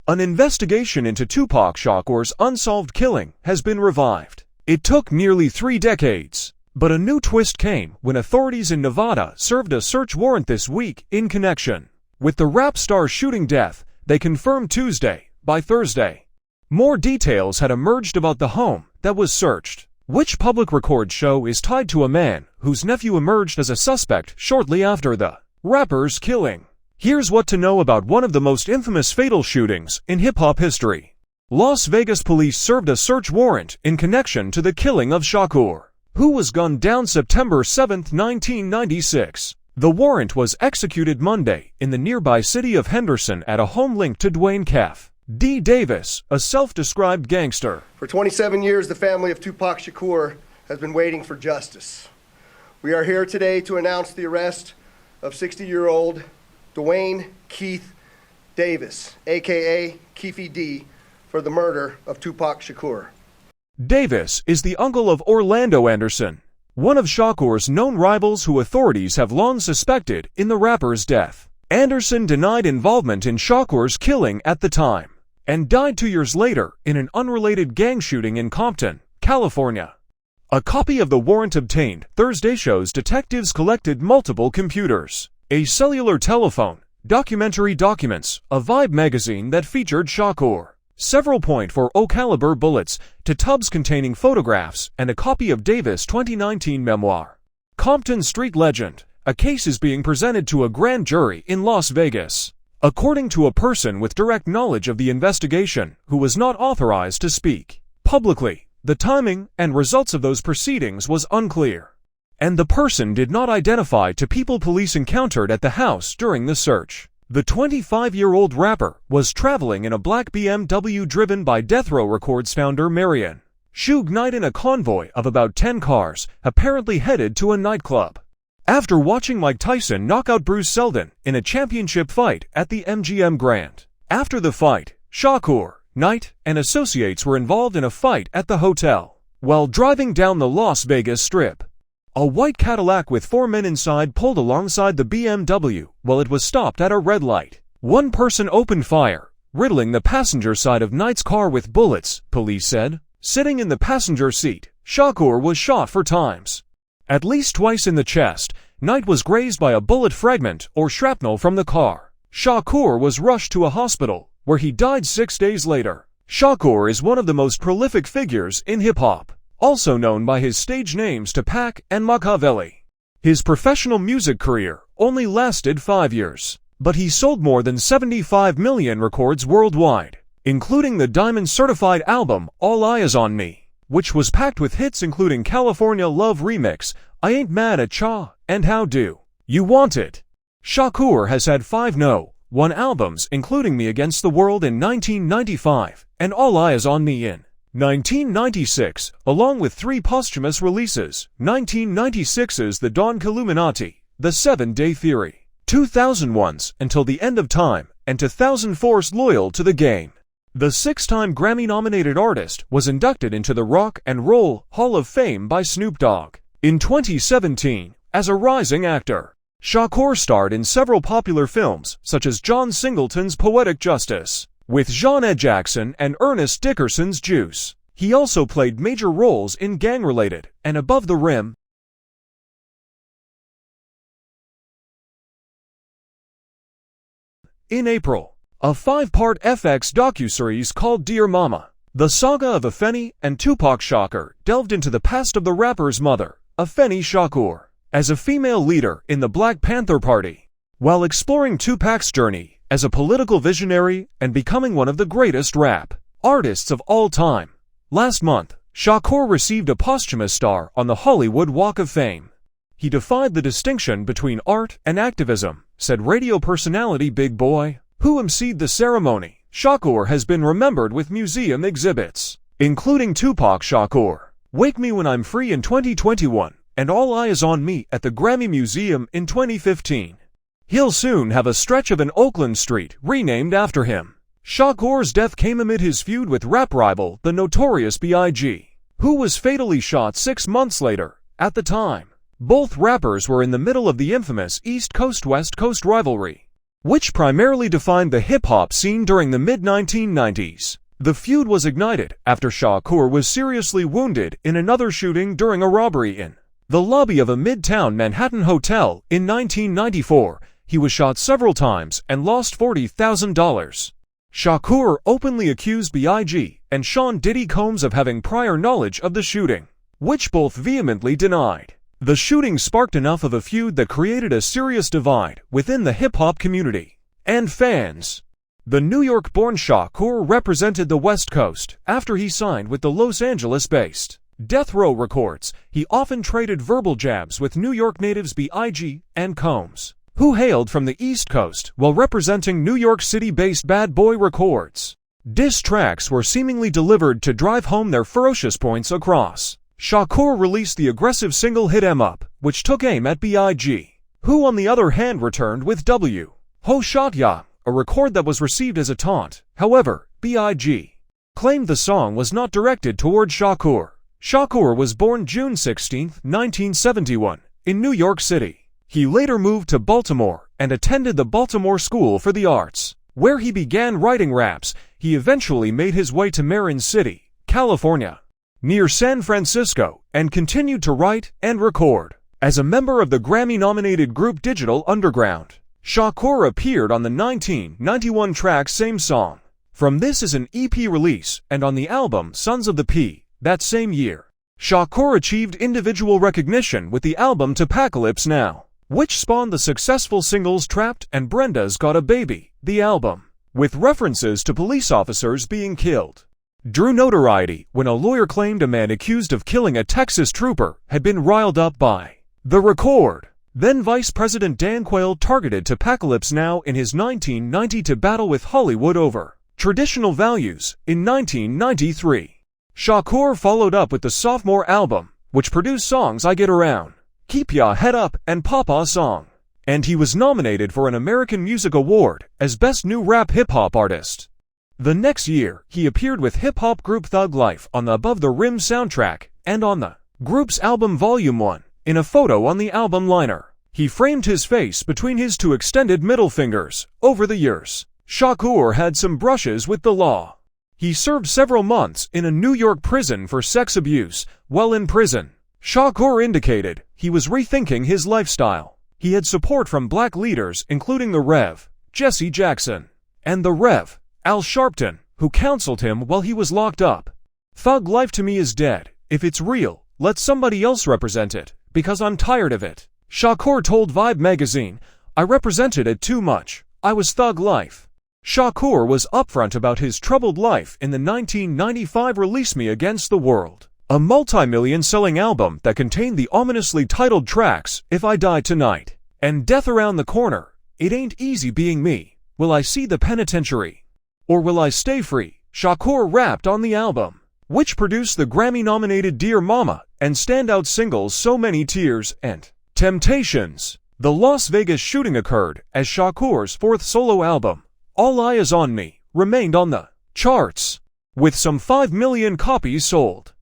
An investigation into Tupac Shakur's unsolved killing has been revived. It took nearly 3 decades, but a new twist came when authorities in Nevada served a search warrant this week in connection with the rap star's shooting death. They confirmed Tuesday. By Thursday, more details had emerged about the home that was searched, which public records show is tied to a man whose nephew emerged as a suspect shortly after the rapper's killing. Here's what to know about one of the most infamous fatal shootings in hip-hop history. Las Vegas police served a search warrant in connection to the killing of Shakur, who was gunned down September 7, 1996. The warrant was executed Monday in the nearby city of Henderson at a home linked to Dwayne Kef D. Davis, a self-described gangster. For 27 years, the family of Tupac Shakur has been waiting for justice. We are here today to announce the arrest of 60-year-old Dwayne Keith Davis, a.k.a. Keefy D, for the murder of Tupac Shakur. Davis is the uncle of Orlando Anderson, one of Shakur's known rivals who authorities have long suspected in the rapper's death. Anderson denied involvement in Shakur's killing at the time, and died 2 years later in an unrelated gang shooting in Compton, California. A copy of the warrant obtained Thursday shows detectives collected multiple computers, a cellular telephone, documentary documents, a Vibe magazine that featured Shakur, several .40 caliber bullets, to tubs containing photographs, and a copy of Davis' 2019 memoir, Compton Street Legend. A case is being presented to a grand jury in Las Vegas, according to a person with direct knowledge of the investigation who was not authorized to speak publicly. The timing and results of those proceedings was unclear, and the person did not identify to people police encountered at the house during the search. The 25-year-old rapper was traveling in a black BMW driven by Death Row Records founder Marion Suge Knight in a convoy of about 10 cars, apparently headed to a nightclub, after watching Mike Tyson knock out Bruce Seldon in a championship fight at the MGM Grand. After the fight, Shakur, Knight, and associates were involved in a fight at the hotel while driving down the Las Vegas Strip. A white Cadillac with 4 men inside pulled alongside the BMW while it was stopped at a red light. One person opened fire, riddling the passenger side of Knight's car with bullets, police said. Sitting in the passenger seat, Shakur was shot 4 times. At least twice in the chest. Knight was grazed by a bullet fragment or shrapnel from the car. Shakur was rushed to a hospital, where he died 6 days later. Shakur is one of the most prolific figures in hip-hop, also known by his stage names 2Pac and Machiavelli. His professional music career only lasted 5 years, but he sold more than 75 million records worldwide, including the diamond-certified album All Eyes on Me, which was packed with hits including California Love Remix, I Ain't Mad at Cha, and How Do You Want It. Shakur has had 5 No. 1 albums, including Me Against the World in 1995 and All Eyes on Me in 1996, along with 3 posthumous releases: 1996's The Don Killuminati, The 7-Day Theory, 2001's Until the End of Time, and 2004's Loyal to the Game. The 6-time Grammy-nominated artist was inducted into the Rock and Roll Hall of Fame by Snoop Dogg in 2017 as a rising actor. Shakur starred in several popular films, such as John Singleton's Poetic Justice, with Jeanette Jackson and Ernest Dickerson's Juice. He also played major roles in Gang-Related and Above the Rim. In April, a 5-part FX docuseries called Dear Mama, the saga of Afeni and Tupac Shakur, delved into the past of the rapper's mother, Afeni Shakur, as a female leader in the Black Panther Party, while exploring Tupac's journey as a political visionary and becoming one of the greatest rap artists of all time. Last month, Shakur received a posthumous star on the Hollywood Walk of Fame. He defied the distinction between art and activism, said radio personality Big Boy, who emceed the ceremony. Shakur has been remembered with museum exhibits, including Tupac Shakur, Wake Me When I'm Free in 2021, and All Eyes on Me at the Grammy Museum in 2015. He'll soon have a stretch of an Oakland street renamed after him. Shakur's death came amid his feud with rap rival the Notorious B.I.G., who was fatally shot 6 months later. At the time, both rappers were in the middle of the infamous East Coast-West Coast rivalry, which primarily defined the hip-hop scene during the mid-1990s. The feud was ignited after Shakur was seriously wounded in another shooting during a robbery in the lobby of a Midtown Manhattan hotel in 1994. He was shot several times and lost $40,000. Shakur openly accused B.I.G. and Sean Diddy Combs of having prior knowledge of the shooting, which both vehemently denied. The shooting sparked enough of a feud that created a serious divide within the hip-hop community and fans. The New York-born Shakur represented the West Coast after he signed with the Los Angeles-based Death Row Records. He often traded verbal jabs with New York natives B.I.G. and Combs, who hailed from the East Coast while representing New York City-based Bad Boy Records. Diss tracks were seemingly delivered to drive home their ferocious points across. Shakur released the aggressive single Hit 'Em Up, which took aim at B.I.G., who on the other hand returned with W. Ho Shot Ya, a record that was received as a taunt. However, B.I.G. claimed the song was not directed toward Shakur. Shakur was born June 16, 1971, in New York City. He later moved to Baltimore and attended the Baltimore School for the Arts, where he began writing raps. He eventually made his way to Marin City, California, near San Francisco, and continued to write and record. As a member of the Grammy-nominated group Digital Underground, Shakur appeared on the 1991 track Same Song. From this is an EP release, and on the album Sons of the P, that same year, Shakur achieved individual recognition with the album 2Pac Now, which spawned the successful singles Trapped and Brenda's Got a Baby. The album, with references to police officers being killed, drew notoriety when a lawyer claimed a man accused of killing a Texas trooper had been riled up by the record. Then Vice President Dan Quayle targeted 2Pac Now in his 1990 to battle with Hollywood over traditional values. In 1993, Shakur followed up with the sophomore album, which produced songs I Get Around, Keep Ya Head Up, and Papa Song. And he was nominated for an American Music Award as Best New Rap Hip-Hop Artist. The next year, he appeared with hip-hop group Thug Life on the Above the Rim soundtrack and on the group's album Volume 1. In a photo on the album liner, he framed his face between his two extended middle fingers. Over the years, Shakur had some brushes with the law. He served several months in a New York prison for sex abuse. While in prison, Shakur indicated he was rethinking his lifestyle. He had support from black leaders including the Rev. Jesse Jackson and the Rev. Al Sharpton, who counseled him while he was locked up. Thug life to me is dead. If it's real, let somebody else represent it, because I'm tired of it. Shakur told Vibe magazine, I represented it too much. I was thug life. Shakur was upfront about his troubled life in the 1995 release Me Against the World, a multi-million-selling album that contained the ominously titled tracks If I Die Tonight and Death Around the Corner. It ain't easy being me. Will I see the penitentiary? Or will I stay free? Shakur rapped on the album, which produced the Grammy-nominated Dear Mama and standout singles So Many Tears and Temptations. The Las Vegas shooting occurred as Shakur's fourth solo album, All Eyes on Me, remained on the charts, with some 5 million copies sold.